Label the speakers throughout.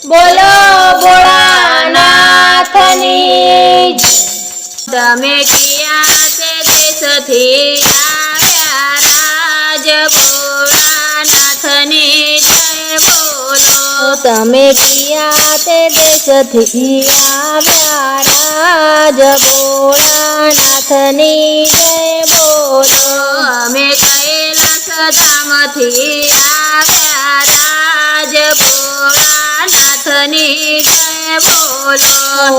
Speaker 1: બોલો ભોળાનાથની જય।
Speaker 2: તમે કિયા તે દેશથી આવ્યા રાજ ભોળાનાથની જય બોલો।
Speaker 1: તમે કિયા તે દેશથી આવ્યા રાજ ભોળાનાથની જય બોલો।
Speaker 2: અમે કૈલાસ ધામથી આવ્યા રાજ ભોળાનાથની જય બોલો।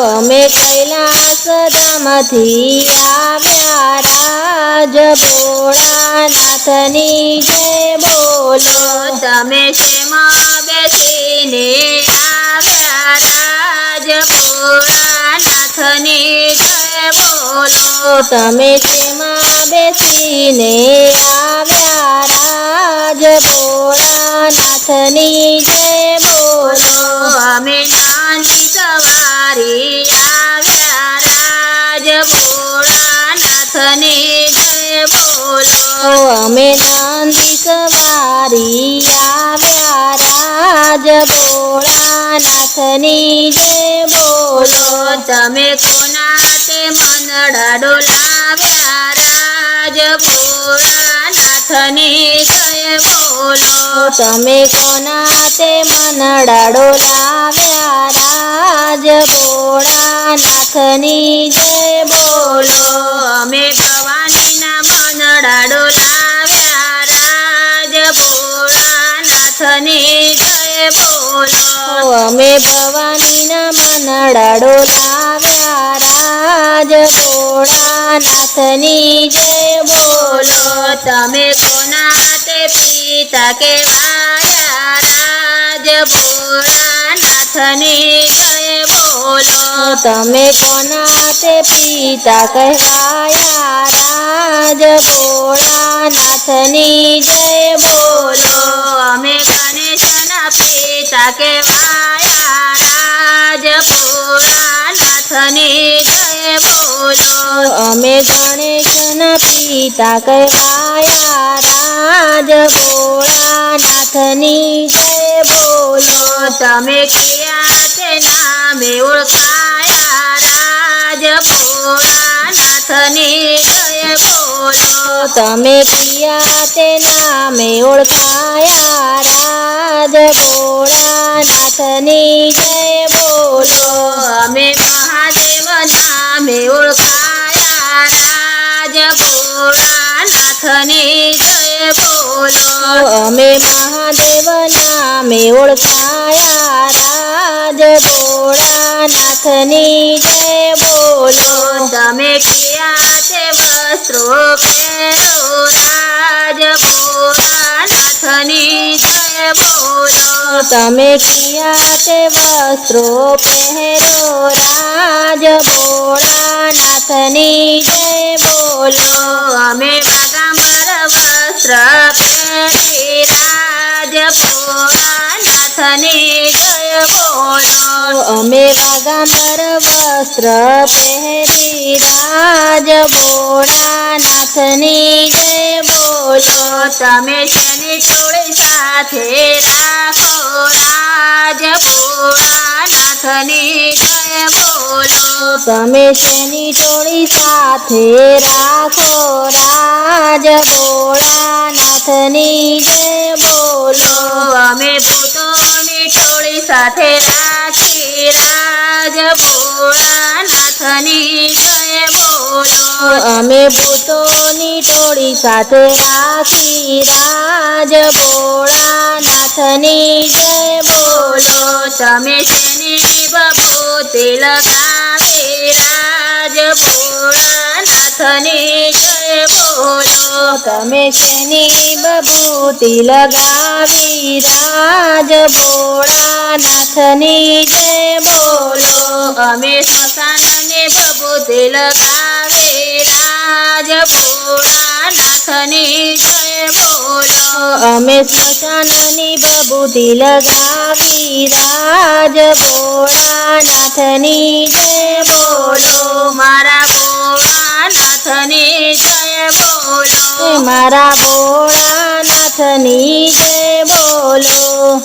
Speaker 1: અમે કૈલાસ ધામથી આવ્યા રાજ ભોળાનાથની જય બોલો।
Speaker 2: તમે શેમાં બેસીને આવ્યા રાજ ભોળાનાથની જય બોલો।
Speaker 1: તમે શેમાં બેસીને આવ્યા રાજ ભોળાનાથની જય બોલો।
Speaker 2: અમે નાની સવારી આવ્યા રાજ ભોળાનાથની જય બોલો।
Speaker 1: અમે નાંદી સવારી આવ્યા રાજ ભોળાનાથની જય બોલો।
Speaker 2: તમે કોના તે મનડા ડોલાવ્યા રાજ ભોળાનાથની જય બોલો।
Speaker 1: તમે કોના તે મનડા ડોલાવ્યા રાજ ભોળાનાથની જય બોલો।
Speaker 2: અમે ભવાનીના મનડા ડોલાવ્યા રાજ ભોળાનાથની જય બોલો।
Speaker 1: અમે ભવાનીના મનડા ડોલાવ્યા રાજ ભોળાનાથની જય બોલો।
Speaker 2: તમે કોના તે પિતા કેવાયા રાજ ભોળાનાથની જય બોલો।
Speaker 1: તમે કોના તે પિતા કહેવાયા રાજ ભોળાનાથની જય બોલો।
Speaker 2: અમે ગણેશના પિતા કેવાયા રાજ ભોળાનાથની જય બોલો।
Speaker 1: અમે ગણેશના પિતા કહેવાયા રાજ ભોળાનાથની જય બોલો।
Speaker 2: તમે કિયા તે નામે ઓળખાયા રાજ ભોળાનાથની જય બોલો।
Speaker 1: તમે કિયા તે નામે ઓળખાયા રાજ ભોળાનાથની જય બોલો।
Speaker 2: અમે મહાદેવ નામે ઓળખાયા રાજ ભોળાનાથની જય બોલો।
Speaker 1: અમે મહાદેવ નામે ઓળખાયા રાજ ભોળાનાથની જય બોલો।
Speaker 2: તમે કિયા તે વસ્ત્રો પહેરો રાજ ભોળાનાથની જય બોલો।
Speaker 1: તમે કિયા તે વસ્ત્રો પહેરો રાજ ભોળાનાથની જય બોલો।
Speaker 2: અમે વાગામર વસ્ત્ર પહેરી રાજ ભોળાનાથની જય બોલો।
Speaker 1: અમે વાગામર વસ્ત્ર પહેરી રાજ ભોળાનાથની જય બોલો।
Speaker 2: તમે શેની ટોળી સાથે રાખો રાજ ભોળાનાથની જય બોલો।
Speaker 1: તમે શેની ટોળી સાથે રાખો રાજ ભોળાનાથની જય બોલો।
Speaker 2: અમે ભૂતોની ટોળી સાથે રાખી રાજ ભોળાનાથની જય બોલો।
Speaker 1: અમે ભૂતોની ટોળી સાથે રાખી રાજ ભોળાનાથની જય બોલો।
Speaker 2: તમે શેની બબૂતી લગાવે રાજ ભોળાનાથની જય બોલો।
Speaker 1: તમે શેની બબૂતી લગાવી રાજ ભોળાનાથની જય બોલો।
Speaker 2: અમે સ્મશાનને બબૂતી લગાવે રાજ ભોળાનાથની જય બોલો।
Speaker 1: અમે સ્મશાનની બબૂતી લગાવી રાજ ભોળાનાથની જય બોલો।
Speaker 2: મારા ભોળાનાથની જય બોલો।
Speaker 1: મારા ભોળાનાથની જય બોલો।